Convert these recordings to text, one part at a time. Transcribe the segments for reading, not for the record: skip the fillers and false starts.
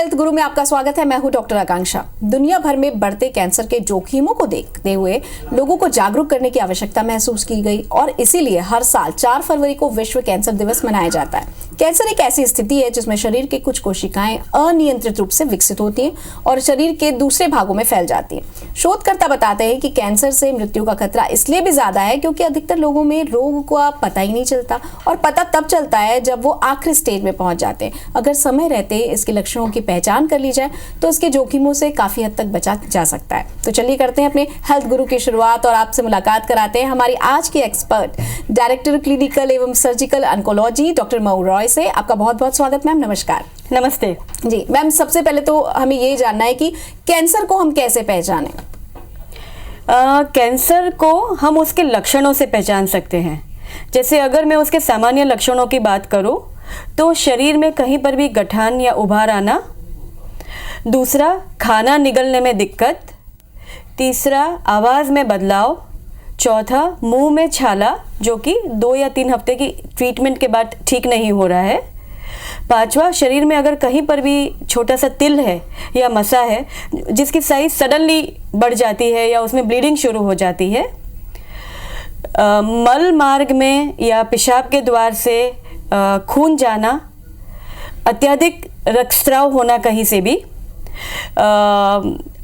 Health गुरु में आपका स्वागत है। मैं हूं डॉक्टर आकांक्षा। दुनिया भर में बढ़ते कैंसर के जोखिमों को देखते हुए लोगों को जागरूक करने की आवश्यकता महसूस की गई और इसीलिए हर साल 4 फरवरी को विश्व कैंसर दिवस मनाया जाता है। कैंसर एक ऐसी स्थिति है जिसमें शरीर के कुछ कोशिकाएं अनियंत्रित रूप से विकसित होती हैं और शरीर के दूसरे भागों में फैल जाती हैं। शोधकर्ता बताते हैं कि कैंसर से मृत्यु का खतरा इसलिए भी ज्यादा है क्योंकि अधिकतर लोगों में रोग का पता ही नहीं चलता और पता तब चलता है जब वो आखिरी स्टेज में पहुंच जाते हैं। अगर समय रहते इसके लक्षणों की पहचान कर ली जाए तो इसके जोखिमों से काफी हद तक बचा जा सकता है। तो चलिए करते हैं अपने हेल्थ गुरु की शुरुआत और आपसे मुलाकात कराते हैं हमारी आज की एक्सपर्ट डायरेक्टर क्लिनिकल एवं surgical oncology doctor Mau Roy से। आपका बहुत बहुत स्वागत मैम। नमस्कार। नमस्ते जी मैम, सबसे पहले तो हमें ये जानना है कि कैंसर को हम कैसे पहचानें। कैंसर को हम उसके लक्षणों से पहचान सकते हैं। जैसे अगर मैं उसके सामान्य लक्षणों की बात करूं तो शरीर में कहीं पर भी गठान या उभार आना, दूसरा खाना निगलने में दिक्कत, तीसरा आवाज़ में बदलाव, चौथा मुंह में छाला जो कि 2 या 3 हफ्ते की ट्रीटमेंट के बाद ठीक नहीं हो रहा है, पांचवा शरीर में अगर कहीं पर भी छोटा सा तिल है या मसा है जिसकी साइज सडनली बढ़ जाती है या उसमें ब्लीडिंग शुरू हो जाती है, मल मार्ग में या पेशाब के द्वार से खून जाना, अत्यधिक रक्तस्राव होना कहीं से भी,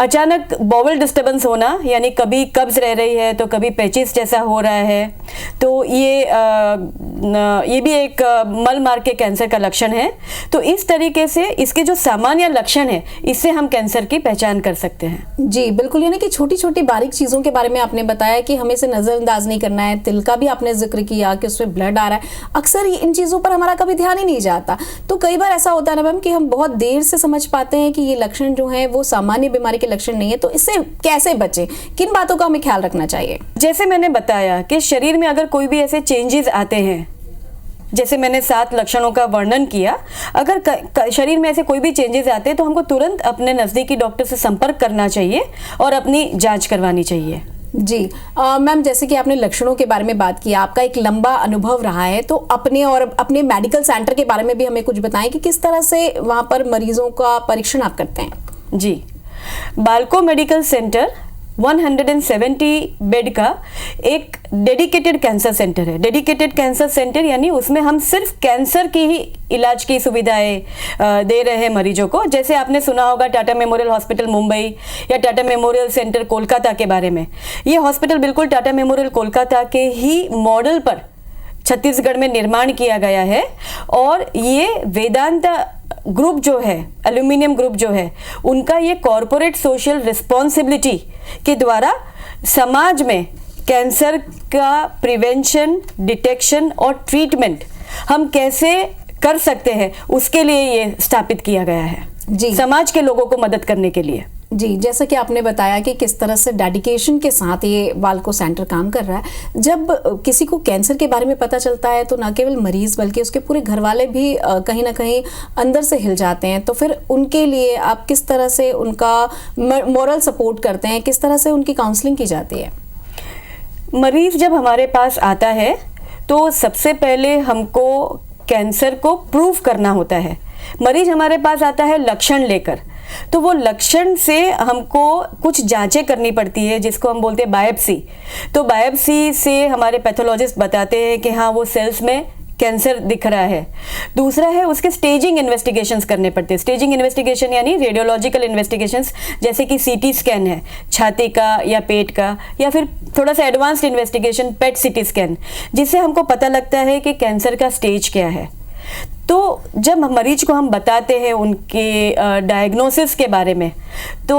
अचानक बॉवल डिस्टर्बेंस होना यानी कभी कब्ज रह रही है तो कभी पेचिस जैसा हो रहा है, तो ये भी एक मल मार्ग के कैंसर का लक्षण है। तो इस तरीके से इसके जो सामान्य लक्षण है इससे हम कैंसर की पहचान कर सकते हैं। जी बिल्कुल, यानी कि छोटी छोटी बारीक चीज़ों के बारे में आपने बताया कि हमें इसे नज़रअंदाज नहीं करना है। तिल का भी आपने जिक्र किया कि उसमें ब्लड आ रहा है। अक्सर इन चीज़ों पर हमारा कभी ध्यान ही नहीं जाता। तो कई बार ऐसा होता है ना मैम कि हम बहुत देर से समझ पाते हैं कि ये लक्षण जो है वो सामान्य बीमारी के लक्षण नहीं है। तो इससे कैसे बचें, किन बातों का हमें ख्याल रखना चाहिए? जैसे मैंने बताया कि शरीर में अगर कोई भी ऐसे चेंजेस आते हैं, जैसे मैंने 7 लक्षणों का वर्णन किया, अगर शरीर में ऐसे कोई भी चेंजेस आते हैं तो हमको तुरंत अपने नज़दीकी डॉक्टर से संपर्क करना चाहिए और अपनी जांच करवानी चाहिए। जी मैम, जैसे कि आपने लक्षणों के बारे में बात की, आपका एक लंबा अनुभव रहा है, तो अपने मेडिकल सेंटर के बारे में भी हमें कुछ बताएं कि किस तरह से वहाँ पर मरीजों का परीक्षण आप करते हैं। जी, बाल्को मेडिकल सेंटर 170 बेड का एक डेडिकेटेड कैंसर सेंटर है। डेडिकेटेड कैंसर सेंटर यानी उसमें हम सिर्फ कैंसर की ही इलाज की सुविधाएं दे रहे हैं मरीजों को। जैसे आपने सुना होगा टाटा मेमोरियल हॉस्पिटल मुंबई या टाटा मेमोरियल सेंटर कोलकाता के बारे में। ये हॉस्पिटल बिल्कुल टाटा मेमोरियल कोलकाता के ही मॉडल पर छत्तीसगढ़ में निर्माण किया गया है और ये वेदांता ग्रुप जो है, एल्यूमिनियम ग्रुप जो है, उनका ये कॉरपोरेट सोशल रिस्पॉन्सिबिलिटी के द्वारा समाज में कैंसर का प्रिवेंशन, डिटेक्शन और ट्रीटमेंट हम कैसे कर सकते हैं उसके लिए ये स्थापित किया गया है। जी, समाज के लोगों को मदद करने के लिए। जी, जैसा कि आपने बताया कि किस तरह से डेडिकेशन के साथ ये बाल्को सेंटर काम कर रहा है। जब किसी को कैंसर के बारे में पता चलता है तो न केवल मरीज बल्कि उसके पूरे घर वाले भी कहीं ना कहीं अंदर से हिल जाते हैं। तो फिर उनके लिए आप किस तरह से उनका मोरल सपोर्ट करते हैं, किस तरह से उनकी काउंसलिंग की जाती है? मरीज जब हमारे पास आता है तो सबसे पहले हमको कैंसर को प्रूव करना होता है। मरीज हमारे पास आता है लक्षण लेकर, तो वो लक्षण से हमको कुछ जांचें करनी पड़ती है जिसको हम बोलते हैं बायोप्सी। तो बायोप्सी से हमारे पैथोलॉजिस्ट बताते हैं कि हाँ वो सेल्स में कैंसर दिख रहा है। दूसरा है उसके स्टेजिंग इन्वेस्टिगेशंस करने पड़ते हैं। स्टेजिंग इन्वेस्टिगेशन यानी रेडियोलॉजिकल इन्वेस्टिगेशंस, जैसे कि सीटी स्कैन है छाती का या पेट का, या फिर थोड़ा सा एडवांस्ड इन्वेस्टिगेशन पेट सीटी स्कैन, जिससे हमको पता लगता है कि कैंसर का स्टेज क्या है। तो जब मरीज को हम बताते हैं उनके डायग्नोसिस के बारे में तो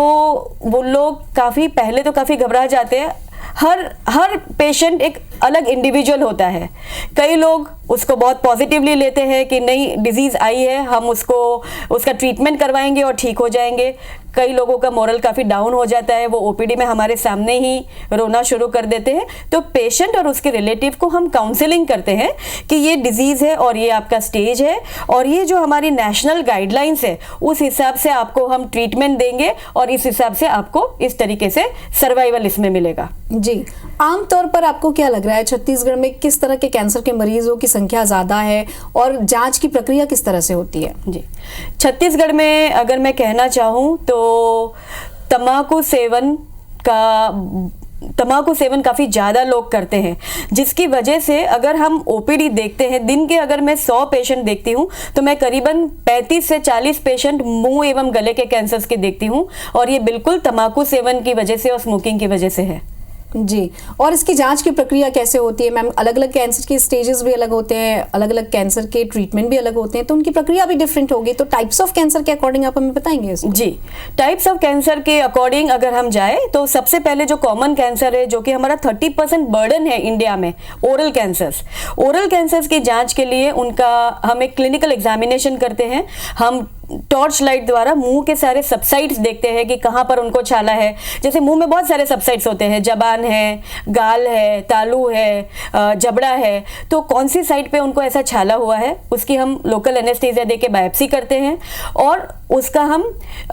वो लोग काफ़ी घबरा जाते हैं। हर पेशेंट एक अलग इंडिविजुअल होता है। कई लोग उसको बहुत पॉजिटिवली लेते हैं कि नहीं डिजीज़ आई है, हम उसका ट्रीटमेंट करवाएंगे और ठीक हो जाएंगे। कई लोगों का मोरल काफ़ी डाउन हो जाता है, वो ओपीडी में हमारे सामने ही रोना शुरू कर देते हैं। तो पेशेंट और उसके रिलेटिव को हम काउंसलिंग करते हैं कि ये डिजीज़ है और ये आपका स्टेज है, और ये जो हमारी नेशनल गाइडलाइंस है उस हिसाब से आपको हम ट्रीटमेंट देंगे, और इस हिसाब से आपको इस तरीके से सर्वाइवल इसमें मिलेगा। जी, आमतौर पर आपको क्या लग रहा है छत्तीसगढ़ में किस तरह के कैंसर के मरीजों की संख्या ज़्यादा है और जांच की प्रक्रिया किस तरह से होती है? जी, छत्तीसगढ़ में अगर मैं कहना चाहूँ तो तम्बाकू सेवन काफ़ी ज़्यादा लोग करते हैं, जिसकी वजह से अगर हम ओपीडी देखते हैं, दिन के अगर मैं 100 पेशेंट देखती हूँ तो मैं करीबन 35 से 40 पेशेंट मुंह एवं गले के कैंसर्स के देखती हूँ, और ये बिल्कुल तम्बाकू सेवन की वजह से और स्मोकिंग की वजह से है। जी, और इसकी जांच की प्रक्रिया कैसे होती है मैम? अलग अलग कैंसर के स्टेजेस भी अलग होते हैं, अलग अलग कैंसर के ट्रीटमेंट भी अलग होते हैं, तो उनकी प्रक्रिया भी डिफरेंट होगी। तो टाइप्स ऑफ कैंसर के अकॉर्डिंग आप हमें बताएंगे इसको? जी, टाइप्स ऑफ कैंसर के अकॉर्डिंग अगर हम जाए तो सबसे पहले जो कॉमन कैंसर है, जो कि हमारा 30% बर्डन है इंडिया में, ओरल कैंसर्स की जांच के लिए उनका हम एक क्लिनिकल एग्जामिनेशन करते हैं। हम टॉर्च लाइट द्वारा मुंह के सारे सबसाइट्स देखते हैं कि कहाँ पर उनको छाला है। जैसे मुंह में बहुत सारे सबसाइट्स होते हैं, जबान है, गाल है, तालू है, जबड़ा है, तो कौन सी साइड पे उनको ऐसा छाला हुआ है उसकी हम लोकल एनेस्थीसिया दे के बायोप्सी करते हैं, और उसका हम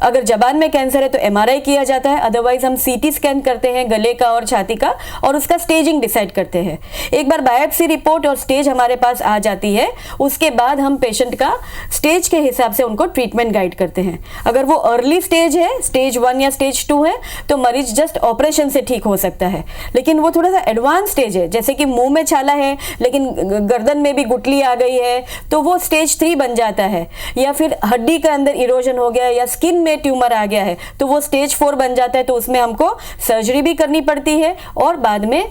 अगर जबान में कैंसर है तो एमआरआई किया जाता है, अदरवाइज हम सीटी स्कैन करते हैं गले का और छाती का, और उसका स्टेजिंग डिसाइड करते हैं। एक बार बायोप्सी रिपोर्ट और स्टेज हमारे पास आ जाती है, उसके बाद हम पेशेंट का स्टेज के हिसाब से उनको ट्रीटमेंट गाइड करते हैं। अगर वो अर्ली स्टेज है, स्टेज 1 या स्टेज 2 है, तो मरीज जस्ट ऑपरेशन से ठीक हो सकता है। लेकिन वो थोड़ा सा एडवांस स्टेज है, जैसे कि मुंह में छाला है लेकिन गर्दन में भी गुठली आ गई है, तो वो स्टेज 3 बन जाता है। या फिर हड्डी के अंदर इरोजन हो गया या स्किन में ट्यूमर आ गया है, तो वो स्टेज 4 बन जाता है। तो उसमें हमको सर्जरी भी करनी पड़ती है और बाद में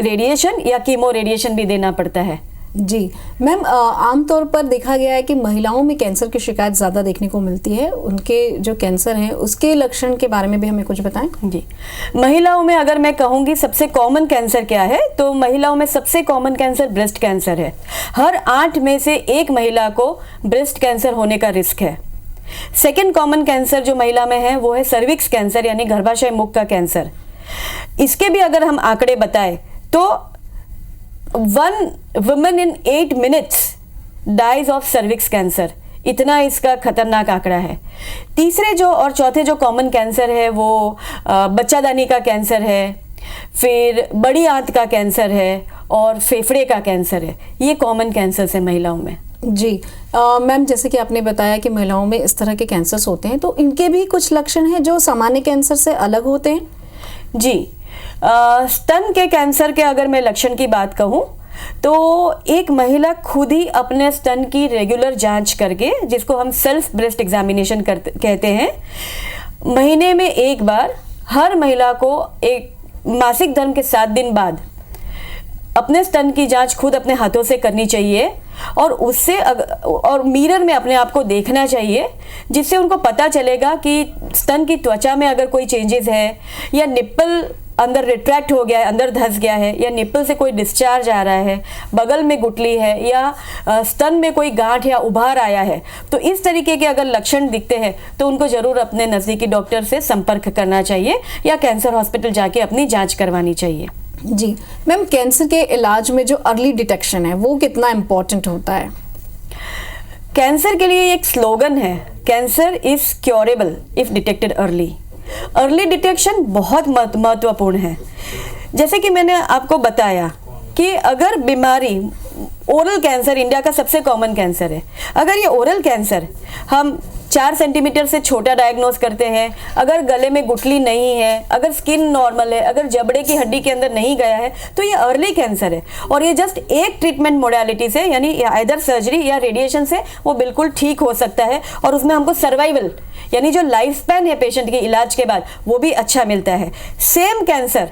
रेडिएशन या कीमो रेडिएशन भी देना पड़ता है। जी मैम, आमतौर पर देखा गया है कि महिलाओं में कैंसर की शिकायत ज़्यादा देखने को मिलती है। उनके जो कैंसर हैं उसके लक्षण के बारे में भी हमें कुछ बताएं। जी, महिलाओं में अगर मैं कहूँगी सबसे कॉमन कैंसर क्या है, तो महिलाओं में सबसे कॉमन कैंसर ब्रेस्ट कैंसर है। हर 8 में से 1 महिला को ब्रेस्ट कैंसर होने का रिस्क है। सेकेंड कॉमन कैंसर जो महिला में है वो है सर्विक्स कैंसर, यानी गर्भाशय मुख का कैंसर। इसके भी अगर हम आंकड़े बताएं तो 1 woman in 8 minutes dies of cervix cancer, इतना इसका खतरनाक आंकड़ा है। तीसरे जो और चौथे जो कॉमन कैंसर है वो बच्चादानी का कैंसर है, फिर बड़ी आंत का कैंसर है और फेफड़े का कैंसर है। ये कॉमन कैंसर है महिलाओं में। जी मैम, जैसे कि आपने बताया कि महिलाओं में इस तरह के कैंसर्स होते हैं, तो इनके भी कुछ लक्षण हैं जो सामान्य कैंसर से अलग होते हैं? जी, स्तन के कैंसर के अगर मैं लक्षण की बात कहूँ तो एक महिला खुद ही अपने स्तन की रेगुलर जांच करके, जिसको हम सेल्फ ब्रेस्ट एग्जामिनेशन कहते हैं, महीने में एक बार हर महिला को एक मासिक धर्म के 7 दिन बाद अपने स्तन की जांच खुद अपने हाथों से करनी चाहिए, और उससे और मिरर में अपने आप को देखना चाहिए, जिससे उनको पता चलेगा कि स्तन की त्वचा में अगर कोई चेंजेस है, या निप्पल अंदर रिट्रैक्ट हो गया है, अंदर धंस गया है, या निप्पल से कोई डिस्चार्ज आ रहा है, बगल में गुठली है, या स्तन में कोई गांठ या उभार आया है। तो इस तरीके के अगर लक्षण दिखते हैं तो उनको जरूर अपने नज़दीकी डॉक्टर से संपर्क करना चाहिए या कैंसर हॉस्पिटल जाके अपनी जांच करवानी चाहिए। जी मैम, कैंसर के इलाज में जो अर्ली डिटेक्शन है वो कितना इम्पोर्टेंट होता है? कैंसर के लिए एक स्लोगन है, cancer is curable if detected early. Early detection बहुत महत्वपूर्ण है। जैसे कि मैंने आपको बताया कि अगर बीमारी, ओरल कैंसर इंडिया का सबसे कॉमन कैंसर है, अगर ये ओरल कैंसर हम 4 सेंटीमीटर से छोटा डायग्नोज करते हैं, अगर गले में गुठली नहीं है, अगर स्किन नॉर्मल है, अगर जबड़े की हड्डी के अंदर नहीं गया है, तो ये अर्ली कैंसर है। और ये जस्ट एक ट्रीटमेंट मोडालिटी से, यानी आइदर सर्जरी या रेडिएशन से वो बिल्कुल ठीक हो सकता है, और उसमें हमको सर्वाइवल यानी जो लाइफ स्पैन है पेशेंट के इलाज के बाद वो भी अच्छा मिलता है। सेम कैंसर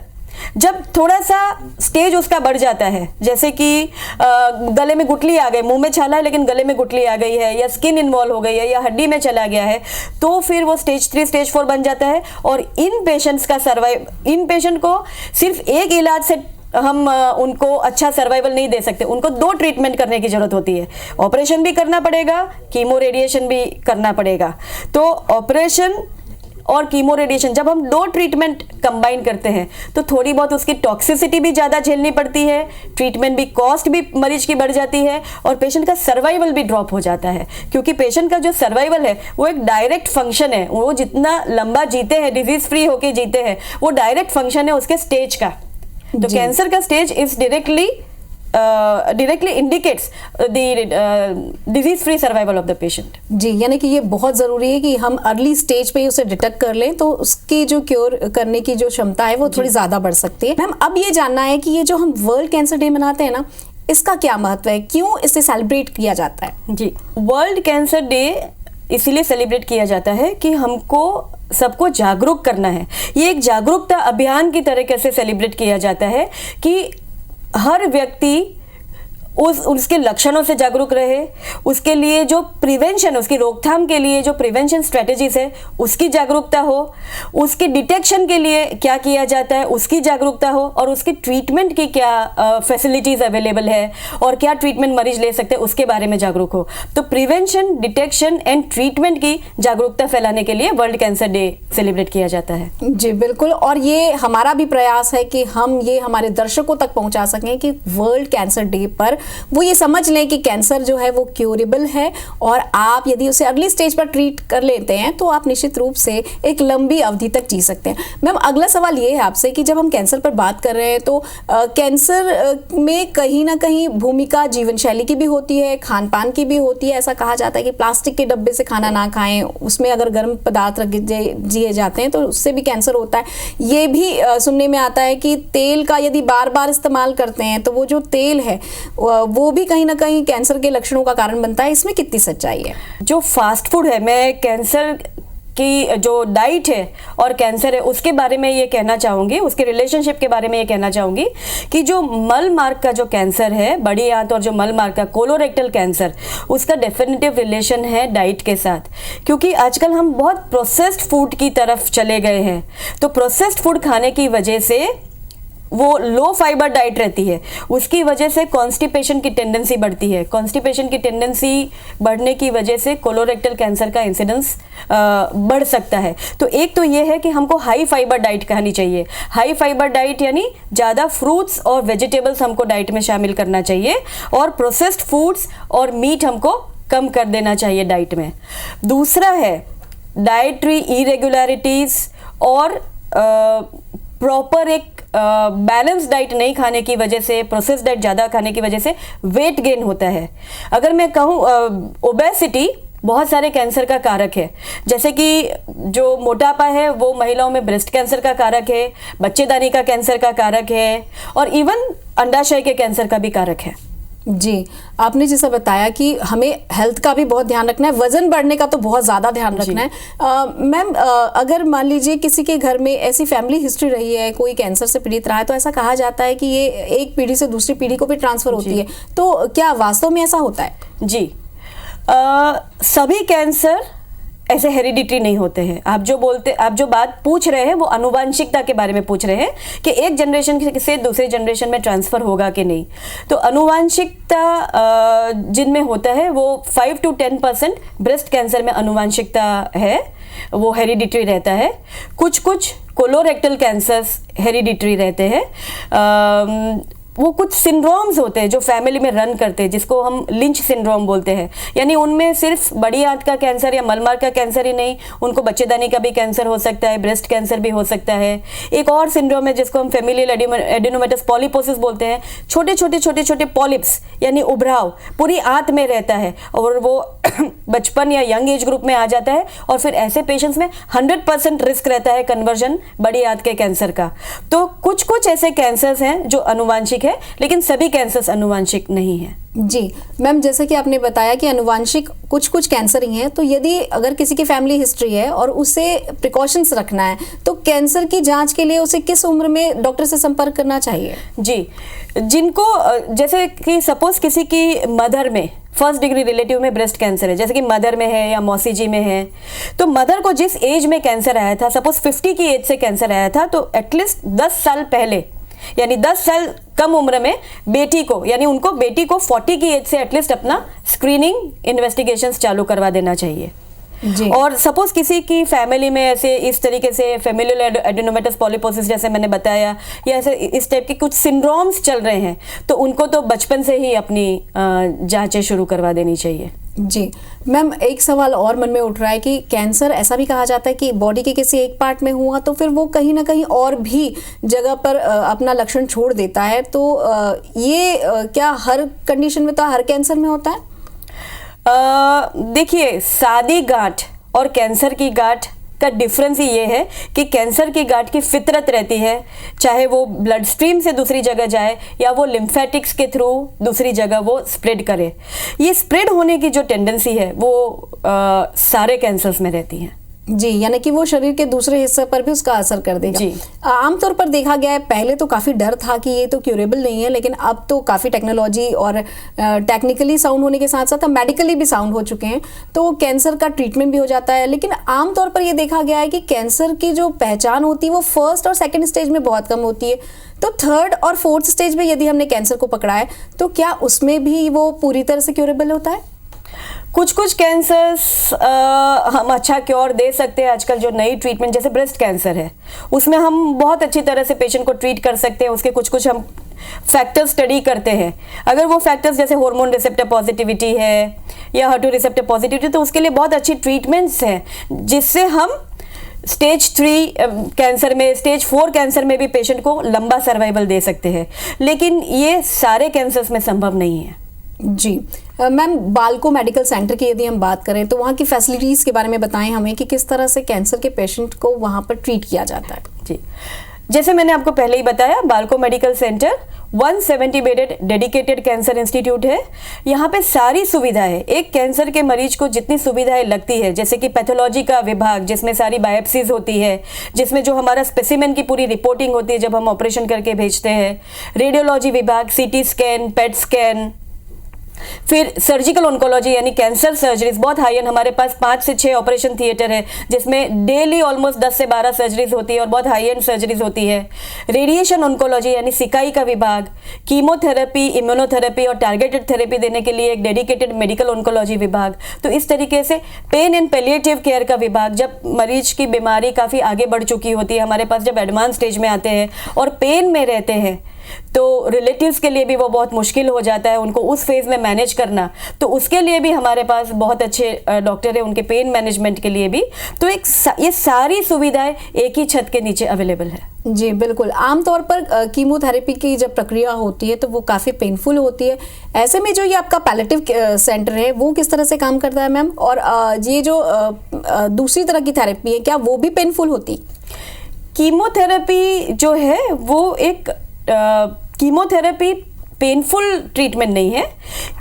जब थोड़ा सा स्टेज उसका बढ़ जाता है, जैसे कि गले में गुठली आ गई, मुंह में छाला है लेकिन गले में गुठली आ गई है, या स्किन इन्वॉल्व हो गई है, या हड्डी में चला गया है, तो फिर वो स्टेज 3 स्टेज 4 बन जाता है। और इन पेशेंट को सिर्फ एक इलाज से हम उनको अच्छा सर्वाइवल नहीं दे सकते, उनको 2 ट्रीटमेंट करने की जरूरत होती है। ऑपरेशन भी करना पड़ेगा, कीमो रेडिएशन भी करना पड़ेगा। तो ऑपरेशन और कीमो रेडिएशन, जब हम 2 ट्रीटमेंट कंबाइन करते हैं तो थोड़ी बहुत उसकी टॉक्सिसिटी भी ज़्यादा झेलनी पड़ती है, ट्रीटमेंट भी कॉस्ट भी मरीज की बढ़ जाती है और पेशेंट का सर्वाइवल भी ड्रॉप हो जाता है, क्योंकि पेशेंट का जो सर्वाइवल है वो एक डायरेक्ट फंक्शन है, वो जितना लंबा जीते हैं, डिजीज फ्री होके जीते हैं, वो डायरेक्ट फंक्शन है उसके स्टेज का। तो कैंसर का stage is directly indicates the disease free survival of the patient। जी, यानी कि ये बहुत ज़रूरी है कि हम अर्ली स्टेज पे ही उसे डिटेक्ट कर लें तो उसकी जो क्योर करने की जो क्षमता है वो थोड़ी ज़्यादा बढ़ सकती है। मैम, अब ये जानना है कि ये जो हम वर्ल्ड कैंसर डे मनाते हैं ना, इसका क्या महत्व है, क्यों इसे सेलिब्रेट किया जाता है? जी, वर्ल्ड कैंसर डे इसीलिए सेलिब्रेट किया जाता है कि हमको सबको जागरूक करना है। ये एक जागरूकता अभियान की तरीके से सेलिब्रेट किया जाता है कि हर व्यक्ति उसके लक्षणों से जागरूक रहे, उसके लिए जो प्रिवेंशन, उसकी रोकथाम के लिए जो प्रिवेंशन स्ट्रेटजीज है उसकी जागरूकता हो, उसके डिटेक्शन के लिए क्या किया जाता है उसकी जागरूकता हो, और उसकी ट्रीटमेंट की क्या फैसिलिटीज़ अवेलेबल है और क्या ट्रीटमेंट मरीज ले सकते हैं उसके बारे में जागरूक हो। तो प्रिवेंशन, डिटेक्शन एंड ट्रीटमेंट की जागरूकता फैलाने के लिए वर्ल्ड कैंसर डे सेलिब्रेट किया जाता है। जी बिल्कुल, और ये हमारा भी प्रयास है कि हम ये हमारे दर्शकों तक पहुंचा सकें कि वर्ल्ड कैंसर डे पर वो ये समझ लें कि कैंसर जो है वो क्यूरेबल है और आप यदि उसे अगली स्टेज पर ट्रीट कर लेते हैं तो आप निश्चित रूप से एक लंबी अवधि तक जी सकते हैं। मैम, अगला सवाल ये है आपसे कि जब हम कैंसर पर बात कर रहे हैं तो कैंसर में कहीं ना कहीं भूमिका जीवन शैली की भी होती है, खान पान की भी होती है। ऐसा कहा जाता है कि प्लास्टिक के डब्बे से खाना ना खाएं, उसमें अगर गर्म पदार्थ रख दिए जाते हैं तो उससे भी कैंसर होता है। ये भी सुनने में आता है कि तेल का यदि बार बार इस्तेमाल करते हैं तो वो जो तेल है वो भी कहीं ना कहीं कैंसर के लक्षणों का कारण बनता है। इसमें कितनी सच्चाई है? जो फास्ट फूड है, मैं कैंसर की जो डाइट है और कैंसर है उसके बारे में ये कहना चाहूँगी, उसके रिलेशनशिप के बारे में ये कहना चाहूँगी कि जो मल मार्ग का जो कैंसर है, बड़ी आंत, और जो मल मार्ग का कोलोरेक्टल कैंसर, उसका डेफिनेटिव रिलेशन है डाइट के साथ। क्योंकि आजकल हम बहुत प्रोसेस्ड फूड की तरफ चले गए हैं, तो प्रोसेस्ड फूड खाने की वजह से वो लो फाइबर डाइट रहती है, उसकी वजह से कॉन्स्टिपेशन की टेंडेंसी बढ़ती है। कॉन्स्टिपेशन की टेंडेंसी बढ़ने की वजह से कोलोरेक्टल कैंसर का इंसिडेंस बढ़ सकता है। तो एक तो ये है कि हमको हाई फाइबर डाइट खानी चाहिए। हाई फाइबर डाइट यानी ज़्यादा फ्रूट्स और वेजिटेबल्स हमको डाइट में शामिल करना चाहिए, और प्रोसेस्ड फूड्स और मीट हमको कम कर देना चाहिए डाइट में। दूसरा है डाइटरी इरेगुलरिटीज़ और प्रॉपर एक बैलेंस डाइट नहीं खाने की वजह से, प्रोसेस डाइट ज़्यादा खाने की वजह से वेट गेन होता है। अगर मैं कहूँ ओबेसिटी बहुत सारे कैंसर का कारक है, जैसे कि जो मोटापा है वो महिलाओं में ब्रेस्ट कैंसर का कारक है, बच्चेदानी का कैंसर का कारक है, और इवन अंडाशय के कैंसर का भी कारक है। जी, आपने जैसा बताया कि हमें हेल्थ का भी बहुत ध्यान रखना है, वजन बढ़ने का तो बहुत ज़्यादा ध्यान रखना है। मैम, अगर मान लीजिए किसी के घर में ऐसी फैमिली हिस्ट्री रही है, कोई कैंसर से पीड़ित रहा है, तो ऐसा कहा जाता है कि ये एक पीढ़ी से दूसरी पीढ़ी को भी ट्रांसफ़र होती है, तो क्या वास्तव में ऐसा होता है? जी, सभी कैंसर ऐसे हेरिडिटरी नहीं होते हैं। आप जो बात पूछ रहे हैं वो आनुवांशिकता के बारे में पूछ रहे हैं कि एक जनरेशन से दूसरे जनरेशन में ट्रांसफ़र होगा कि नहीं। तो आनुवांशिकता जिनमें होता है वो 5 to 10% ब्रेस्ट कैंसर में आनुवांशिकता है, वो हेरिडिटरी रहता है। कुछ कोलोरेक्टल कैंसर्स हेरिडिटरी रहते हैं। वो कुछ सिंड्रोम्स होते हैं जो फैमिली में रन करते हैं, जिसको हम लिंच सिंड्रोम बोलते हैं। यानी उनमें सिर्फ बड़ी आंत का कैंसर या मलमार्ग का कैंसर ही नहीं, उनको बच्चेदानी का भी कैंसर हो सकता है, ब्रेस्ट कैंसर भी हो सकता है। एक और सिंड्रोम है जिसको हम फेमिलियल एडिनोमेटस पॉलीपोसिस बोलते हैं। छोटे पॉलिप्स यानी उभराव पूरी आंत में रहता है और वो बचपन या यंग एज ग्रुप में आ जाता है, और फिर ऐसे पेशेंट्स में 100% रिस्क रहता है कन्वर्जन बड़ी आंत के कैंसर का। तो कुछ ऐसे कैंसर्स हैं जो आनुवांशिक है, लेकिन सभी कैंसर्स आनुवांशिक नहीं है। जी मैम, जैसे कि आपने बताया कि आनुवांशिक कुछ कैंसर ही हैं, तो यदि अगर किसी की फैमिली हिस्ट्री है और उसे प्रिकॉशंस रखना है तो कैंसर की जांच के लिए उसे किस उम्र में डॉक्टर से संपर्क करना चाहिए? जी, जिनको जैसे कि सपोज किसी की मदर में फर्स्ट डिग्री रिलेटिव में ब्रेस्ट कैंसर है, जैसे कि मदर में है या मौसी जी में है, तो मदर को जिस एज में कैंसर आया था, सपोज 50 की एज से कैंसर आया था, तो एटलीस्ट 10 साल पहले यानी 10 साल कम उम्र में बेटी को 40 की एज से एटलीस्ट अपना स्क्रीनिंग इन्वेस्टिगेशंस चालू करवा देना चाहिए। जी। और सपोज किसी की फैमिली में ऐसे इस तरीके से फेमिलियल एडेनोमेटस पॉलीपोसिस जैसे मैंने बताया, या ऐसे इस टाइप के कुछ सिंड्रोम्स चल रहे हैं, तो उनको तो बचपन से ही अपनी जांचें शुरू करवा देनी चाहिए। जी मैम, एक सवाल और मन में उठ रहा है कि कैंसर ऐसा भी कहा जाता है कि बॉडी के किसी एक पार्ट में हुआ तो फिर वो कहीं ना कहीं और भी जगह पर अपना लक्षण छोड़ देता है, तो ये क्या हर कंडीशन में, तो हर कैंसर में होता है? देखिए, सादी गांठ और कैंसर की गांठ का डिफरेंस ही ये है कि कैंसर की गांठ की फितरत रहती है, चाहे वो ब्लड स्ट्रीम से दूसरी जगह जाए या वो लिम्फेटिक्स के थ्रू दूसरी जगह वो स्प्रेड करे। ये स्प्रेड होने की जो टेंडेंसी है वो सारे कैंसर्स में रहती है। जी, यानी कि वो शरीर के दूसरे हिस्से पर भी उसका असर कर देगा। जी। आमतौर पर देखा गया है, पहले तो काफ़ी डर था कि ये तो क्यूरेबल नहीं है, लेकिन अब तो काफ़ी टेक्नोलॉजी और टेक्निकली साउंड होने के साथ साथ मेडिकली भी साउंड हो चुके हैं, तो कैंसर का ट्रीटमेंट भी हो जाता है। लेकिन आमतौर पर ये देखा गया है कि कैंसर की जो पहचान होती है वो फर्स्ट और सेकेंड स्टेज में बहुत कम होती है, तो थर्ड और फोर्थ स्टेज में यदि हमने कैंसर को पकड़ा है तो क्या उसमें भी वो पूरी तरह से क्यूरेबल होता है? कुछ कुछ कैंसर्स हम अच्छा क्योर दे सकते हैं। आजकल जो नई ट्रीटमेंट, जैसे ब्रेस्ट कैंसर है, उसमें हम बहुत अच्छी तरह से पेशेंट को ट्रीट कर सकते हैं। उसके कुछ कुछ हम फैक्टर्स स्टडी करते हैं। अगर वो फैक्टर्स जैसे हार्मोन रिसेप्टर पॉजिटिविटी है या HER2 रिसेप्टर पॉजिटिविटी, तो उसके लिए बहुत अच्छी ट्रीटमेंट्स हैं, जिससे हम स्टेज 3 कैंसर में, स्टेज 4 कैंसर में भी पेशेंट को लंबा सर्वाइवल दे सकते हैं। लेकिन ये सारे कैंसर्स में संभव नहीं है। जी मैम, बालको मेडिकल सेंटर की यदि हम बात करें तो वहाँ की फैसिलिटीज़ के बारे में बताएं हमें कि किस तरह से कैंसर के पेशेंट को वहाँ पर ट्रीट किया जाता है। जी, जैसे मैंने आपको पहले ही बताया, Balco medical centre 170 bedded dedicated cancer institute है। यहाँ पे सारी सुविधाएं, एक कैंसर के मरीज को जितनी सुविधाएं लगती है, जैसे कि पैथोलॉजी का विभाग जिसमें सारी बायोप्सीज होती है, जिसमें जो हमारा स्पेसिमेन की पूरी रिपोर्टिंग होती है जब हम ऑपरेशन करके भेजते हैं, रेडियोलॉजी विभाग, CT स्कैन, PET स्कैन, फिर सर्जिकल ऑन्कोलॉजी यानी कैंसर सर्जरीज बहुत हाई एंड, हमारे पास 5 से 6 ऑपरेशन थिएटर है जिसमें डेली ऑलमोस्ट 10 से 12 सर्जरीज होती है और बहुत हाई एंड सर्जरीज होती है। रेडिएशन ऑन्कोलॉजी यानी सिकाई का विभाग, कीमोथेरेपी, इम्यूनोथेरेपी और टारगेटेड थेरेपी देने के लिए एक डेडिकेटेड मेडिकल ऑन्कोलॉजी विभाग। तो इस तरीके से पेन एंड पैलिएटिव केयर का विभाग, जब मरीज की बीमारी काफ़ी आगे बढ़ चुकी होती है, हमारे पास जब एडवांस स्टेज में आते हैं और पेन में रहते हैं, तो रिलेटिव्स के लिए भी वो बहुत मुश्किल हो जाता है उनको उस फेज में मैनेज करना, तो उसके लिए भी हमारे पास बहुत अच्छे डॉक्टर हैं उनके पेन मैनेजमेंट के लिए भी। तो ये सारी सुविधाएं एक ही छत के नीचे अवेलेबल है। जी बिल्कुल। आमतौर पर कीमोथेरेपी की जब प्रक्रिया होती है तो वो काफ़ी पेनफुल होती है। ऐसे में जो ये आपका पैलेटिव सेंटर है वो किस तरह से काम करता है मैम? और ये जो दूसरी तरह की थेरेपी है, क्या वो भी पेनफुल होती? कीमोथेरेपी जो है वो एक कीमोथेरेपी पेनफुल ट्रीटमेंट नहीं है।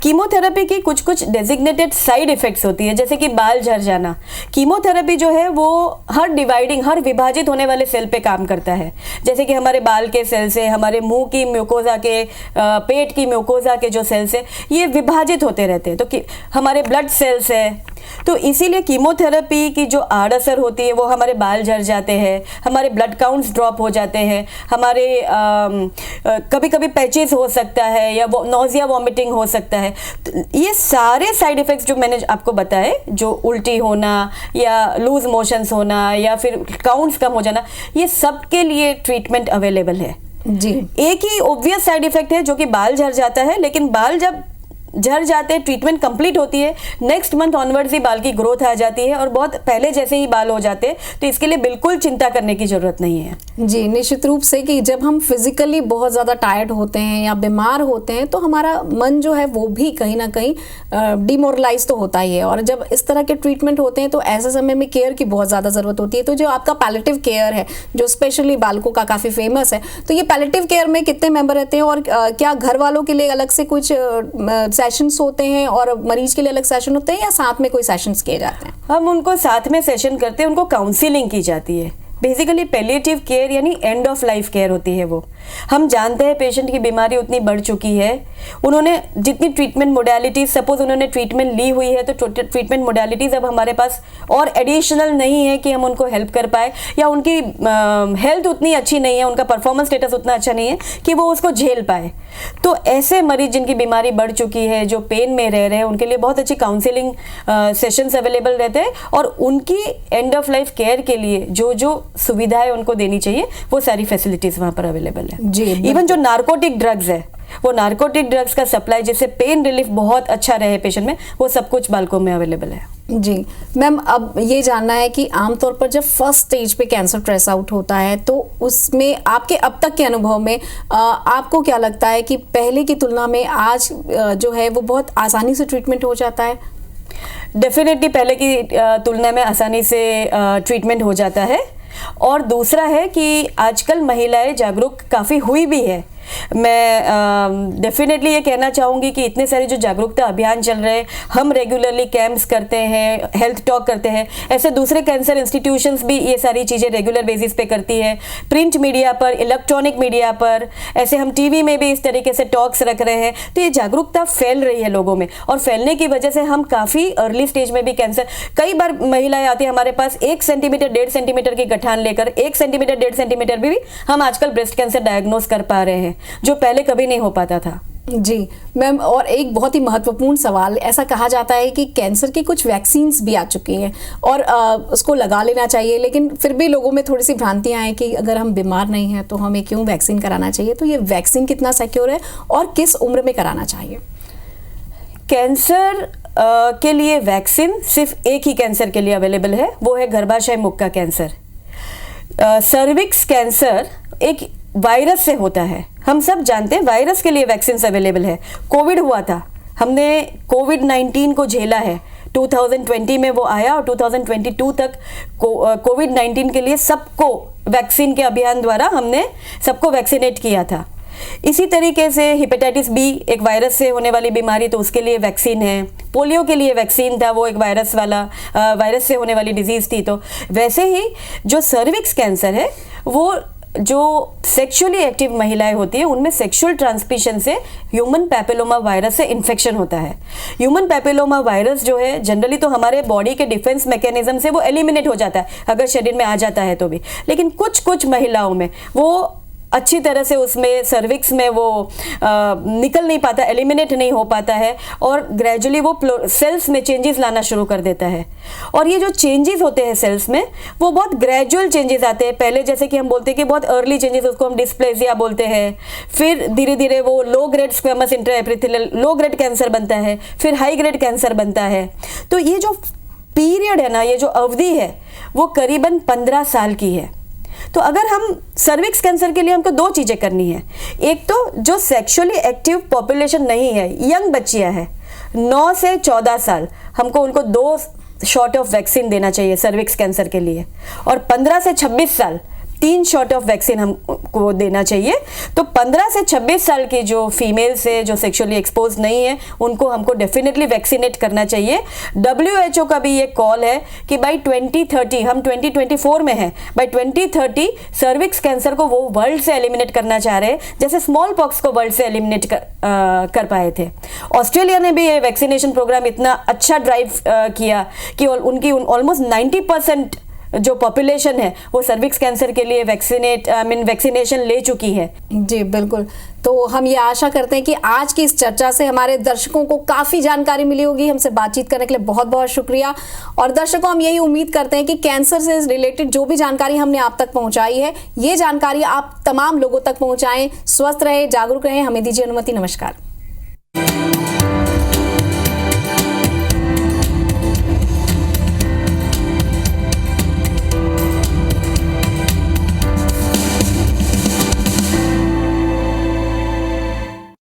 कीमोथेरेपी की कुछ कुछ डेजिग्नेटेड साइड इफेक्ट्स होती है, जैसे कि बाल झड़ जाना। कीमोथेरेपी जो है वो हर विभाजित होने वाले सेल पे काम करता है, जैसे कि हमारे बाल के सेल से, हमारे मुंह की म्यूकोजा के, पेट की म्यूकोजा के जो सेल्स है ये विभाजित होते रहते हैं, तो हमारे ब्लड सेल्स है। तो इसीलिए कीमोथेरेपी की जो आड़असर होती है वो हमारे बाल झड़ जाते हैं, हमारे ब्लड काउंट्स ड्रॉप हो जाते हैं, हमारे कभी कभी पैचेस हो सकता है या नोजिया वॉमिटिंग हो सकता है। तो ये सारे साइड इफेक्ट्स जो मैंने आपको बताए, जो उल्टी होना या लूज मोशंस होना या फिर काउंट्स कम हो जाना, ये सब के लिए ट्रीटमेंट अवेलेबल है। जी, एक ही ऑब्वियस साइड इफेक्ट है जो कि बाल झड़ जाता है, लेकिन बाल जब झड़ जाते हैं, ट्रीटमेंट कंप्लीट होती है, नेक्स्ट मंथ ऑनवर्ड्स ही बाल की ग्रोथ आ जाती है और बहुत पहले जैसे ही बाल हो जाते हैं। तो इसके लिए बिल्कुल चिंता करने की जरूरत नहीं है। जी, निश्चित रूप से कि जब हम फिजिकली बहुत ज़्यादा टायर्ड होते हैं या बीमार होते हैं तो हमारा मन जो है वो भी कहीं ना कहीं डिमोरलाइज तो होता ही है, और जब इस तरह के ट्रीटमेंट होते हैं तो ऐसे समय में केयर की बहुत ज़्यादा ज़रूरत होती है। तो जो आपका पैलेटिव केयर है जो स्पेशली बालकों का काफ़ी फेमस है, तो ये पैलेटिव केयर में कितने मेंबर रहते हैं और क्या घर वालों के लिए अलग से कुछ सेशंस होते हैं और मरीज के लिए अलग सेशन होते हैं या साथ में कोई सेशंस किए जाते हैं? हम उनको साथ में सेशन करते हैं, उनको काउंसलिंग की जाती है। बेसिकली पैलिएटिव केयर यानी एंड ऑफ लाइफ केयर होती है वो, हम जानते हैं पेशेंट की बीमारी उतनी बढ़ चुकी है, उन्होंने जितनी ट्रीटमेंट मोडालिटीज, सपोज उन्होंने ट्रीटमेंट ली हुई है तो ट्रीटमेंट मोडालिटीज अब हमारे पास और एडिशनल नहीं है कि हम उनको हेल्प कर पाए, या उनकी हेल्थ उतनी अच्छी नहीं है, उनका परफॉर्मेंस स्टेटस उतना अच्छा नहीं है कि वो उसको झेल पाए। तो ऐसे मरीज जिनकी बीमारी बढ़ चुकी है, जो पेन में रह रहे हैं, उनके लिए बहुत अच्छी काउंसलिंग सेशंस अवेलेबल रहते हैं, और उनकी एंड ऑफ लाइफ केयर के लिए जो जो सुविधाएं उनको देनी चाहिए वो सारी फैसिलिटीज वहाँ पर अवेलेबल है। जी, इवन जो नार्कोटिक ड्रग्स है, वो नार्कोटिक ड्रग्स का सप्लाई, जिससे पेन रिलीफ बहुत अच्छा रहे पेशेंट में, वो सब कुछ बालकों में अवेलेबल है। जी मैम, अब ये जानना है कि आमतौर पर जब फर्स्ट स्टेज पे कैंसर ट्रेस आउट होता है तो उसमें आपके अब तक के अनुभव में आपको क्या लगता है कि पहले की तुलना में आज जो है वो बहुत आसानी से ट्रीटमेंट हो जाता है? डेफिनेटली पहले की तुलना में आसानी से ट्रीटमेंट हो जाता है, और दूसरा है कि आजकल महिलाएं जागरूक काफ़ी हुई भी है। मैं डेफिनेटली ये कहना चाहूँगी कि इतने सारे जो जागरूकता अभियान चल रहे हैं, हम रेगुलरली कैंप्स करते हैं, हेल्थ टॉक करते हैं, ऐसे दूसरे कैंसर इंस्टीट्यूशंस भी ये सारी चीज़ें रेगुलर बेसिस पे करती है, प्रिंट मीडिया पर, इलेक्ट्रॉनिक मीडिया पर, ऐसे हम टीवी में भी इस तरीके से टॉक्स रख रहे हैं। तो ये जागरूकता फैल रही है लोगों में, और फैलने की वजह से हम काफ़ी अर्ली स्टेज में भी कैंसर, कई बार महिलाएं आती है हमारे पास 1 सेंटीमीटर 1.5 सेंटीमीटर की गठान लेकर, 1 सेंटीमीटर 1.5 सेंटीमीटर भी हम आजकल ब्रेस्ट कैंसर डायग्नोज कर पा रहे हैं, जो पहले कभी नहीं हो पाता था। जी मैम, और एक बहुत ही महत्वपूर्ण सवाल, ऐसा कहा जाता है कि कैंसर की कुछ वैक्सीन्स भी आ चुकी हैं और उसको लगा लेना चाहिए, लेकिन फिर भी लोगों में थोड़ी सी भ्रांतियां हैं कि अगर हम बीमार नहीं हैं तो हमें क्यों वैक्सीन कराना चाहिए। तो ये वैक्सीन कितना सिक्योर है और किस उम्र में कराना चाहिए? कैंसर के लिए वैक्सीन सिर्फ एक ही कैंसर के लिए अवेलेबल है, वो है गर्भाशय मुख का कैंसर। सर्विक्स कैंसर एक वायरस से होता है, हम सब जानते हैं, वायरस के लिए वैक्सीन अवेलेबल है। कोविड हुआ था, हमने कोविड-19 को झेला है, 2020 में वो आया और 2022 तक कोविड-19 के लिए सबको वैक्सीन के अभियान द्वारा हमने सबको वैक्सीनेट किया था। इसी तरीके से हेपेटाइटिस बी एक वायरस से होने वाली बीमारी, तो उसके लिए वैक्सीन है। पोलियो के लिए वैक्सीन था, वो एक वायरस से होने वाली डिजीज़ थी। तो वैसे ही जो सर्विक्स कैंसर है, वो जो सेक्सुअली एक्टिव महिलाएं होती है, उनमें सेक्सुअल ट्रांसमिशन से ह्यूमन पैपिलोमा वायरस से इन्फेक्शन होता है। ह्यूमन पैपिलोमा वायरस जो है जनरली तो हमारे बॉडी के डिफेंस मैकेनिज्म से वो एलिमिनेट हो जाता है अगर शरीर में आ जाता है तो भी, लेकिन कुछ महिलाओं में वो अच्छी तरह से उसमें सर्विक्स में वो निकल नहीं पाता, एलिमिनेट नहीं हो पाता है, और ग्रेजुअली वो सेल्स में चेंजेस लाना शुरू कर देता है। और ये जो चेंजेस होते हैं सेल्स में, वो बहुत ग्रेजुअल चेंजेस आते हैं। पहले जैसे कि हम बोलते हैं कि बहुत अर्ली चेंजेस, उसको हम डिस्प्लेसिया बोलते हैं, फिर धीरे धीरे वो low grade squamous intraepithelial low grade cancer बनता है, फिर हाई ग्रेड कैंसर बनता है। तो ये जो पीरियड है ना, ये जो अवधि है, वो करीबन 15 साल की है। तो अगर हम सर्विक्स कैंसर के लिए हमको 2 चीज़ें करनी है। एक तो जो सेक्सुअली एक्टिव पॉपुलेशन नहीं है, यंग बच्चियां हैं 9 से 14 साल, हमको उनको 2 शॉट ऑफ वैक्सीन देना चाहिए सर्विक्स कैंसर के लिए, और 15 से 26 साल 3 शॉट ऑफ वैक्सीन हमको देना चाहिए। तो 15 से 26 साल की जो फीमेल्स है, जो सेक्सुअली एक्सपोज नहीं है, उनको हमको डेफिनेटली वैक्सीनेट करना चाहिए। WHO का भी ये कॉल है कि बाई 2030, हम 2024 में हैं, बाई 2030 सर्विक्स कैंसर को वो वर्ल्ड से एलिमिनेट करना चाह रहे हैं, जैसे स्मॉल पॉक्स को वर्ल्ड से एलिमिनेट कर पाए थे। ऑस्ट्रेलिया ने भी ये वैक्सीनेशन प्रोग्राम इतना अच्छा ड्राइव किया कि उनकी ऑलमोस्ट 90% जो पॉपुलेशन है वो सर्विक्स कैंसर के लिए वैक्सीनेशन ले चुकी है। जी बिल्कुल। तो हम ये आशा करते हैं कि आज की इस चर्चा से हमारे दर्शकों को काफ़ी जानकारी मिली होगी। हमसे बातचीत करने के लिए बहुत बहुत शुक्रिया। और दर्शकों, हम यही उम्मीद करते हैं कि कैंसर से रिलेटेड जो भी जानकारी हमने आप तक पहुंचाई है, ये जानकारी आप तमाम लोगों तक पहुंचाएं। स्वस्थ रहें, जागरूक रहें। हमें दीजिए अनुमति। नमस्कार।